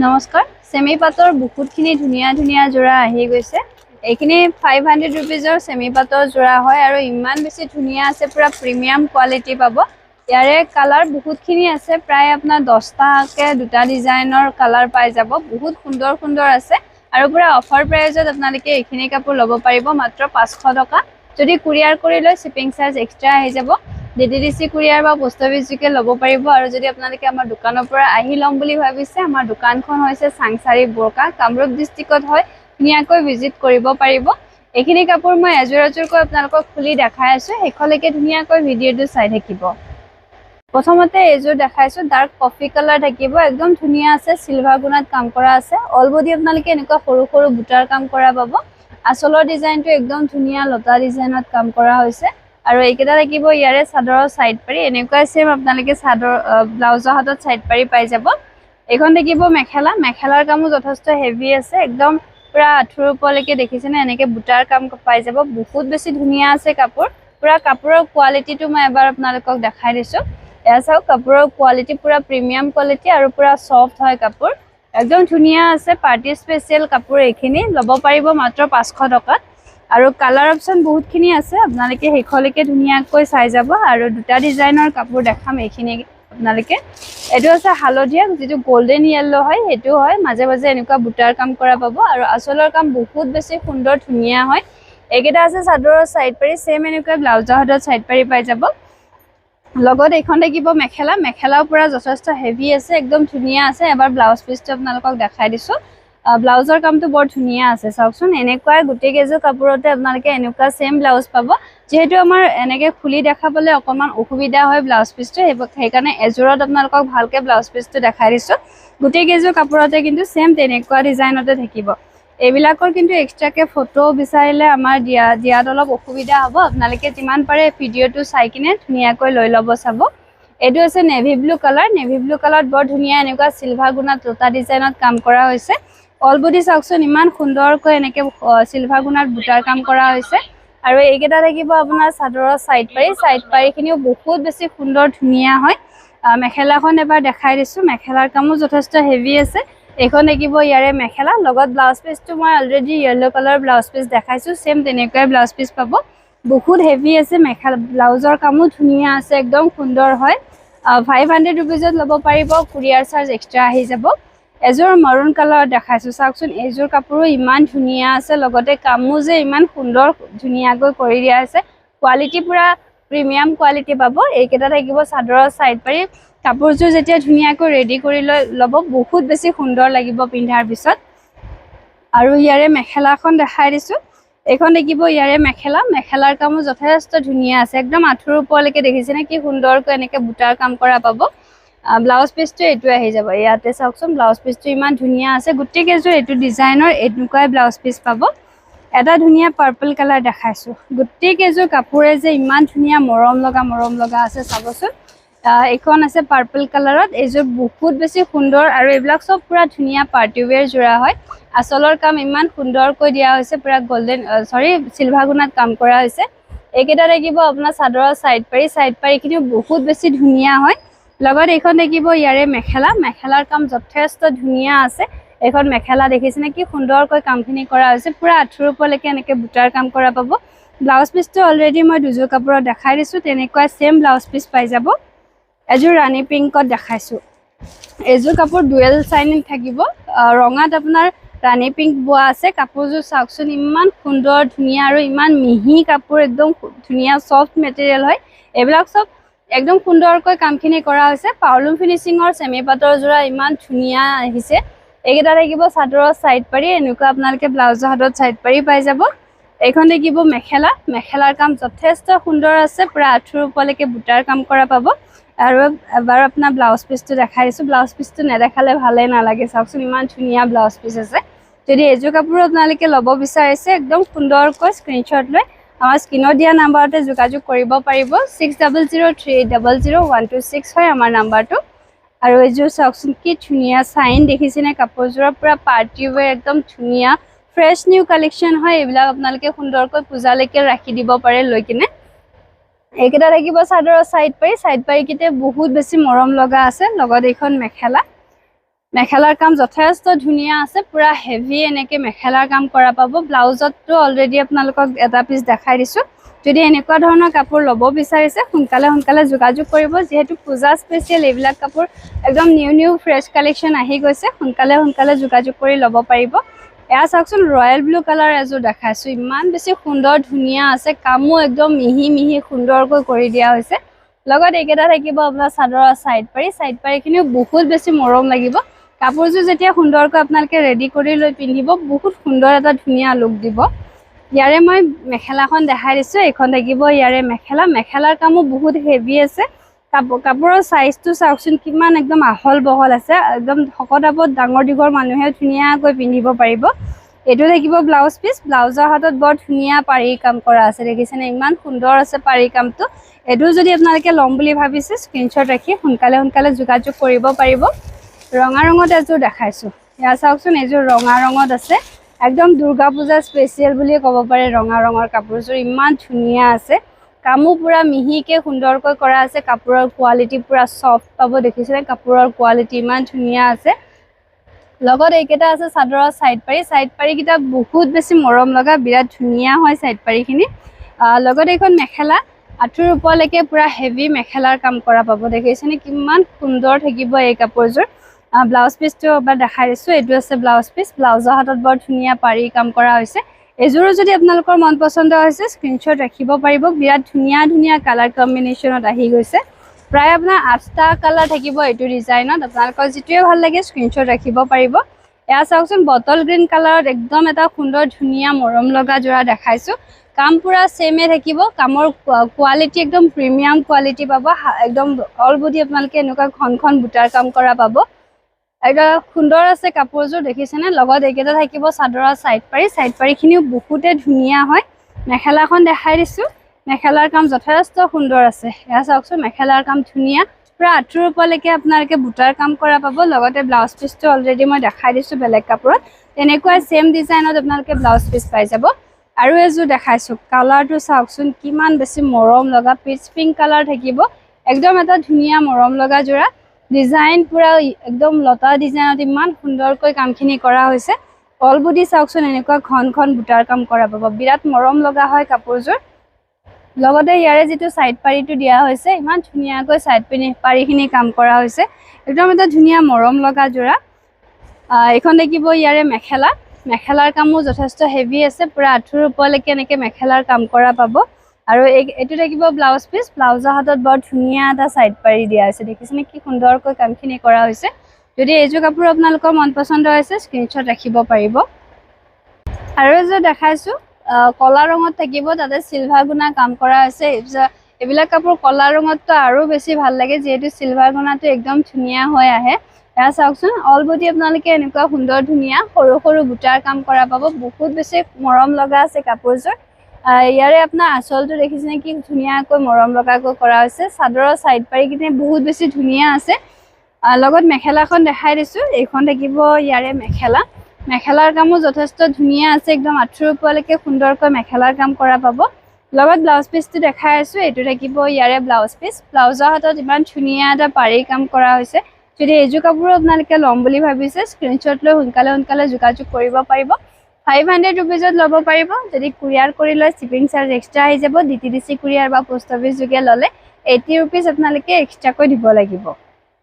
নমস্কাৰ সেমি পাটৰ বহুতখিনি ধুনিয়া ধুনিয়া জোৰা আহি গৈছে এইখিনি 500 रुपीजৰ সেমি পাটৰ জোৰা হয় আৰু ইমান বেছি ধুনিয়া আছে পুৰা প্ৰিমিয়াম কোৱালিটি পাব ইয়াৰে কালাৰ বহুতখিনি আছে প্ৰায় আপোনাৰ 10টা কে দুটা ডিজাইনৰ কালাৰ পাই যাব বহুত সুন্দৰ সুন্দৰ আছে আৰু পুৰা অফাৰ প্ৰাইজত আপোনালোকে এইখিনি কাপোৰ ল'ব পাৰিব মাত্ৰ 500 টকা যদি কুৰিয়াৰ কৰি লয় শিপিং চাৰ্জ এক্সট্ৰা আহি যাব ডিডিডিসি কুৰিয়াৰ বা পোষ্ট অফিসকে ল'ব পাৰিব আৰু যদি আপোনালোকে আমাৰ দোকানৰ পৰা আহি লম বুলি ভাবিছে আমাৰ দোকানখন হৈছে সাংসাৰী বৰকা কামৰূপ ডিস্ট্ৰিক্টত হয় নিয়াকৈ ভিজিট কৰিব পাৰিব এইখিনি কাপোৰ মই এজোৰাজোৰকৈ আপোনালোকক খুলি দেখাই আছো হেখলৈকে ধুনিয়াকৈ ভিডিওটো চাই থাকিব প্ৰথমতে এজোৰ দেখাইছো ডাৰ্ক কফি কালাৰ থাকিব একদম ধুনিয়া আছে সিলভাৰ গুণাত কাম কৰা আছে অল বডি আপোনালোকে এনেকুৱা সৰু সৰু বুটাৰ কাম কৰা পাব আসলৰ ডিজাইনটো একদম ধুনিয়া লতা ডিজাইনত কাম কৰা হৈছে আৰু এইকেইটা থাকিব ইয়াৰে চাদৰৰ সাইড পাৰি এনেকুৱা সেম আপোনালোকে চাদৰ ব্লাউজৰ হাতত সাইড পাৰি পাই যাব এখন থাকিব মেখেলা মেখেলাৰ কামো যথেষ্ট হেভি আছে একদম পুৰা আঠুৰ ওপৰলৈকে দেখিছেনে এনেকে বুটাৰ কাম পাই যাব বহুত বেছি ধুনিয়া আছে কাপোৰ পুৰা কাপোৰৰ কোৱালিটিটো মই এবাৰ আপোনালোকক দেখাই দিছো এয়া চাওক কাপোৰৰ কোৱালিটি পুৰা প্ৰিমিয়াম কোৱালিটি আৰু পুৰা সফট হয় কাপোৰ একদম ধুনিয়া আছে পাৰ্টি স্পেশাল কাপোৰ এইখিনি ল'ব পাৰিব মাত্ৰ 500 টকা আৰু কালাৰ অপচন বহুতখিনি আছে আপোনালোকে হেখলৈকে ধুনিয়াকৈ চাই যাব আৰু দুটা ডিজাইনৰ কাপোৰ দেখাম এইখিনি আপোনালোকে এটো আছে হালধীয়া যেটো গোল্ডেন ইয়েলো হয় হেতু হয় মাজে মাজে এনেকুৱা বুটাৰ কাম কৰা পাব আৰু আসলৰ কাম বহুত বেছি সুন্দৰ ধুনিয়া হয় এইকেইটা আছে চাদৰৰ সাইড পাৰি সেম এনেকুৱা ব্লাউজৰ হাতত সাইড পাৰি পাই যাব লগত এখন থাকিব মেখেলা মেখেলাও পুৰা যথেষ্ট হেভি আছে একদম ধুনিয়া আছে এবাৰ ব্লাউজ পিসটো আপোনালোকক দেখাই দিছো ব্লাউজৰ কামটো বৰ ধুনিয়া আছে চাওকচোন এনেকুৱা গুটি কেজো কাপোৰতে আপোনালোকে এনেকুৱা সেম ব্লাউজ পাব যেহেতু আমাৰ এনেকে খুলি দেখাবলৈ অকমান অসুবিধা হয় ব্লাউজ পিসটো সেইকাৰণে এজোৰত আপোনালোকক ভালকে ব্লাউজ পিসটো দেখাই দিছো গুটি কেজো কাপোৰতে কিন্তু সেম তেনেকুৱা ডিজাইনতে থাকিব এইবিলাকৰ কিন্তু এক্সট্ৰাকে ফটো বিচাৰিলে আমাৰ দিয়াত অলপ অসুবিধা হ'ব আপোনালোকে যিমান পাৰে ভিডিওটো চাই কিনে ধুনিয়াকৈ লৈ ল'ব চাব এটো আছে নেভি ব্লু কালাৰত বৰ ধুনিয়া এনেকুৱা সিলভাৰ গুণাত লতা ডিজাইনত কাম কৰা হৈছে অল বডি চাওকচোন ইমান সুন্দৰকৈ এনেকে সিলভাৰ গুণাত বুটাৰ কাম কৰা হৈছে আৰু এইকেইটা থাকিব আপোনাৰ চাদৰৰ সাইড পাৰিখিনিও বহুত বেছি সুন্দৰ ধুনিয়া হয় মেখেলাখন এবাৰ দেখাই দিছো মেখেলাৰ কামো যথেষ্ট হেভি আছে এখন থাকিব ইয়াৰে মেখেলা লগত ব্লাউজ পিসটো মই already yellow colour blouse piece দেখাইছো সেম তেনেকৈ ব্লাউজ পিস পাব বহুত হেভি আছে মেখেলা ব্লাউজৰ কামো ধুনিয়া আছে একদম সুন্দৰ হয় 500 रुपीजত ল'ব পাৰিব কুৰিয়াৰ চাৰ্জ এক্সট্ৰা আহি যাব এজোৰ মৰুন কালাৰ দেখাইছো চাওকচোন এজোৰ কাপোৰো ইমান ধুনিয়া আছে লগতে কামো যে ইমান সুন্দৰ ধুনিয়াকৈ কৰি দিয়া আছে কোৱালিটি পুৰা প্ৰিমিয়াম কোৱালিটি পাব এইকেইটা থাকিব চাদৰৰ সাইড পাৰি কাপোৰযোৰ যেতিয়া ধুনিয়াকৈ ৰেডি কৰি ল'ব বহুত বেছি সুন্দৰ লাগিব পিন্ধাৰ পিছত আৰু ইয়াৰে মেখেলাখন দেখাই দিছো এখন দেখিব ইয়াৰে মেখেলাৰ কামো যথেষ্ট ধুনিয়া আছে একদম আঠুৰ ওপৰলৈকে দেখিছেনে কি সুন্দৰকৈ এনেকে বুটাৰ কাম কৰা পাব ব্লাউজ পিসটো এটো আহি যাব ইয়াতে চাওকচোন ব্লাউজ পিসটো ইমান ধুনিয়া আছে গুটি কেজোৰ এটো ডিজাইনৰ এনেকুৱাই ব্লাউজ পিস পাব এটা ধুনিয়া পাৰ্পল কালাৰ দেখাইছো গুটি কেজোৰ কাপোৰে যে ইমান ধুনিয়া মৰম লগা আছে চাবচোন এখন আছে পাৰ্পল কালাৰত এজোৰ বহুত বেছি সুন্দৰ আৰু এইবিলাক সব পুৰা ধুনিয়া পাৰ্টি ওয়্যাৰ জোৰা হয় আসলৰ কাম ইমান সুন্দৰকৈ দিয়া হৈছে পুৰা গোল্ডেন সিলভাৰ গুণাত কাম কৰা হৈছে এইকেইটা থাকিব আপোনাৰ চাদৰৰ সাইড পাৰিখিনিও বহুত বেছি ধুনিয়া হয় লগত এখন দেখিব ইয়াৰে মেখেলাৰ কাম যথেষ্ট ধুনিয়া আছে এখন মেখেলা দেখিছেনে কি সুন্দৰকৈ কামখিনি কৰা হৈছে পুৰা আঠুৰ ওপৰলৈকে এনেকে বুটাৰ কাম কৰা পাব ব্লাউজ পিসটো অলৰেডি মই দুযোৰ কাপোৰত দেখাই দিছো তেনেকুৱা সেম ব্লাউজ পিস পাই যাব এজোৰ ৰাণী পিংকত দেখাইছো এজোৰ কাপোৰ ডুৱেল চাইনিং থাকিব ৰঙাত আপোনাৰ ৰাণী পিংক বোৱা আছে কাপোৰযোৰ চাওকচোন ইমান সুন্দৰ ধুনিয়া আৰু ইমান মিহি কাপোৰ একদম ধুনিয়া সফট মেটেৰিয়েল হয় এইবিলাক সব একদম সুন্দৰকৈ কামখিনি কৰা হৈছে পাউলুম ফিনিশিঙৰ সেমি পাটৰ জোৰা ইমান ধুনিয়া আহিছে এইকেইটা থাকিব চাদৰৰ সাইড পাৰি এনেকুৱা আপোনালোকে ব্লাউজৰ হাতত সাইড পাৰি পাই যাব এখন দেখিব মেখেলাৰ কাম যথেষ্ট সুন্দৰ আছে পুৰা আঠুৰ ওপৰলৈকে বুটাৰ কাম কৰা পাব আৰু এবাৰ আপোনাৰ ব্লাউজ পিসটো দেখাই দিছো ব্লাউজ পিসটো নেদেখালে ভালে নালাগে চাওকচোন ইমান ধুনিয়া ব্লাউজ পিস আছে যদি এজোৰ কাপোৰ আপোনালোকে ল'ব বিচাৰিছে একদম সুন্দৰকৈ স্ক্ৰিনশ্বট লৈ আমাৰ স্ক্ৰিনত দিয়া নাম্বাৰতে যোগাযোগ কৰিব পাৰিব 6003000126 হয় আমাৰ নাম্বাৰটো আৰু এজোৰ চাওকচোন কি ধুনিয়া চাইন দেখিছেনে কাপোৰযোৰৰ পুৰা পাৰ্টি ওয়্যাৰ একদম ধুনিয়া ফ্ৰেছ নিউ কালেকশ্যন হয় এইবিলাক আপোনালোকে সুন্দৰকৈ পূজালৈকে ৰাখি দিব পাৰে লৈ কিনে এইকেইটা থাকিব চাদৰৰ সাইড পাৰিকিতে বহুত বেছি মৰম লগা আছে লগত এখন মেখেলাৰ কাম যথেষ্ট ধুনীয়া আছে পুৰা হেভি এনেকে মেখেলাৰ কাম কৰা পাব ব্লাউজতটো অলৰেডি আপোনালোকক এটা পিস দেখাই দিছো যদি এনেকুৱা ধৰণৰ কাপোৰ ল'ব বিচাৰিছে সোনকালে যোগাযোগ কৰিব যেহেতু পূজা স্পেশাল এইবিলাক কাপোৰ একদম নিউ ফ্ৰেছ কালেকশন আহি গৈছে সোনকালে যোগাযোগ কৰি ল'ব পাৰিব এয়া চাওকচোন ৰয়েল ব্লু কালাৰ এজোৰ দেখাইছো ইমান বেছি সুন্দৰ ধুনীয়া আছে কামো একদম মিহি সুন্দৰকৈ কৰি দিয়া হৈছে লগত এইকেইটা থাকিব আপোনাৰ চাদৰৰ সাইড পাৰি বহুত বেছি মৰম লাগিব কাপোৰযোৰ যেতিয়া সুন্দৰকৈ আপোনালোকে ৰেডি কৰি লৈ পিন্ধিব বহুত সুন্দৰ এটা ধুনীয়া লুক দিব ইয়াৰে মই মেখেলাখন দেখাই দিছো এখন থাকিব ইয়াৰে মেখেলাৰ কামো বহুত হেভি আছে কাপোৰৰ সাইজটো চাওকচোন কিমান একদম আহল বহল আছে একদম শকতাবত ডাঙৰ দিগৰ মানুহে ধুনীয়াকৈ পিন্ধিব পাৰিব এটো থাকিব ব্লাউজ পিস ব্লাউজৰ হাতত বৰ ধুনীয়া পাৰি কাম কৰা আছে দেখিছেনে ইমান সুন্দৰ আছে পাৰি কামটো এটো যদি আপোনালোকে লম বুলি ভাবিছে স্ক্ৰিনশ্বট ৰাখি সোনকালে যোগাযোগ কৰিব পাৰিব ৰঙা ৰঙত এজোৰ দেখাইছো ইয়া চাওকচোন এজোৰ ৰঙা ৰঙত আছে একদম দুৰ্গা পূজা স্পেশাল বুলি ক'ব পাৰে ৰঙা ৰঙৰ কাপোৰযোৰ ইমান ধুনীয়া আছে কামো পুৰা মিহিকে সুন্দৰকৈ কৰা আছে কাপোৰৰ কোৱালিটি পুৰা সফট পাব দেখিছেনে কাপোৰৰ কোৱালিটি ইমান ধুনীয়া আছে লগত এইকেইটা আছে চাদৰৰ সাইড পাৰি কিটা বহুত বেছি মৰম লগা বিৰাট ধুনীয়া হয় সাইড পাৰিখিনি লগত এখন মেখেলা আঁঠুৰ ওপৰলৈকে পুৰা হেভি মেখেলাৰ কাম কৰা পাব দেখিছেনে কিমান সুন্দৰ থাকিব এই কাপোৰযোৰ ব্লাউজ পিসটো এবাৰ দেখাই দিছো এটো আছে ব্লাউজ পিস ব্লাউজৰ হাতত বৰ ধুনীয়া পাৰি কাম কৰা হৈছে এজোৰো যদি আপোনালোকৰ মন পছন্দ হৈছে স্ক্ৰিনশ্বট ৰাখিব পাৰিব বিৰাট ধুনীয়া কালাৰ কম্বিনেশনত আহি গৈছে প্ৰায় আপোনাৰ 8টা কালাৰ থাকিব এটো ডিজাইনত আপোনালোকৰ যেটোৱে ভাল লাগে স্ক্ৰিনশ্বট ৰাখিব পাৰিব এয়া চাওকচোন বটল গ্ৰীণ কালাৰত একদম এটা সুন্দৰ ধুনীয়া মৰম লগা জোৰা দেখাইছো কাম পুৰা সেমে থাকিব কামৰ কোৱালিটি একদম প্ৰিমিয়াম কোৱালিটি পাব একদম অল বডি আপোনালোকে এনেকুৱা ঘন বুটাৰ কাম কৰা পাব এটা সুন্দৰ আছে কাপোৰযোৰ দেখিছেনে লগত এইকেইটা থাকিব চাদৰৰ সাইড পাৰিখিনিও বহুতে ধুনীয়া হয় মেখেলাখন দেখাই দিছো মেখেলাৰ কাম যথেষ্ট সুন্দৰ আছে এয়া চাওকচোন মেখেলাৰ কাম ধুনীয়া পুৰা আঁঠুৰ ওপৰলৈকে আপোনালোকে বুটাৰ কাম কৰা পাব লগতে ব্লাউজ পিসটো অলৰেডি মই দেখাই দিছো বেলেগ কাপোৰত এনেকুৱা সেম ডিজাইনত আপোনালোকে ব্লাউজ পিস পাই যাব আৰু এজোৰ দেখাইছো কালাৰটো চাওকচোন কিমান বেছি মৰম লগা পিচ পিংক কালাৰ থাকিব একদম এটা ধুনীয়া মৰম লগা জোৰা ডিজাইন পুৰা একদম লতা ডিজাইনত ইমান সুন্দৰকৈ কামখিনি কৰা হৈছে অল বডি চাওকচোন এনেকুৱা ঘন বুটাৰ কাম কৰা পাব বিৰাট মৰম লগা হয় কাপোৰযোৰ লগতে ইয়াৰে যেটো সাইড পাৰিটো দিয়া হৈছে ইমান ধুনীয়াকৈ সাইড পাৰিখিনি কাম কৰা হৈছে একদম এটা ধুনীয়া মৰম লগা জোৰা এখন দেখিব ইয়াৰে মেখেলাৰ কামো যথেষ্ট হেভি আছে পুৰা আঁঠুৰ ওপৰলৈকে এনেকে মেখেলাৰ কাম কৰা পাব আৰু এটো থাকিব ব্লাউজ পিস ব্লাউজৰ হাতত বৰ ধুনীয়া এটা সাইড পাৰি দিয়া আছে দেখিছেনে কি সুন্দৰকৈ কামখিনি কৰা হৈছে যদি এইজো কাপোৰ আপোনালোকৰ মন পছন্দ হৈছে স্ক্ৰিনশ্বট ৰাখিব পাৰিব আৰু এজো দেখাইছো কলা ৰঙত থাকিব তাতে সিলভাৰ গুণা কাম কৰা আছে এইবিলাক কাপোৰ কলা ৰঙতটো আৰু বেছি ভাল লাগে যেহেতু সিলভাৰ গুণাটো একদম ধুনীয়া হৈ আহে এয়া চাওকচোন অল বডি আপোনালোকে এনেকুৱা সুন্দৰ ধুনীয়া সৰু বুটাৰ কাম কৰা পাব বহুত বেছি মৰম লগা আছে কাপোৰযোৰ ইয়াৰে আপোনাৰ আঁচলটো দেখিছেনে কি ধুনীয়াকৈ মৰম লগাকৈ কৰা হৈছে চাদৰৰ সাইড পাৰিখিনি বহুত বেছি ধুনীয়া আছে লগত মেখেলাখন দেখাই দিছো এইখন থাকিব ইয়াৰে মেখেলাৰ কামো যথেষ্ট ধুনীয়া আছে একদম আঁঠুৰ ওপৰলৈকে সুন্দৰকৈ মেখেলাৰ কাম কৰা পাব লগত ব্লাউজ পিসটো দেখাই আছো এটো থাকিব ইয়াৰে ব্লাউজ পিস ব্লাউজৰ হাতত ইমান ধুনীয়া এটা পাৰি কাম কৰা হৈছে যদি এইজো কাপোৰ আপোনালোকে লম বুলি ভাবিছে স্ক্ৰিনশ্বট লৈ সোনকালে যোগাযোগ কৰিব পাৰিব 500 रुपीजत ল'ব পাৰিব যদি কুৰিয়াৰ কৰি লয় শিপিং চাৰ্জ এক্সট্ৰা আহি যাব ডিটিডিসি কুৰিয়াৰ বা পোষ্ট অফিস যোগে ললে 80 रुपीस আপোনালোকে এক্সট্ৰাকৈ দিব লাগিব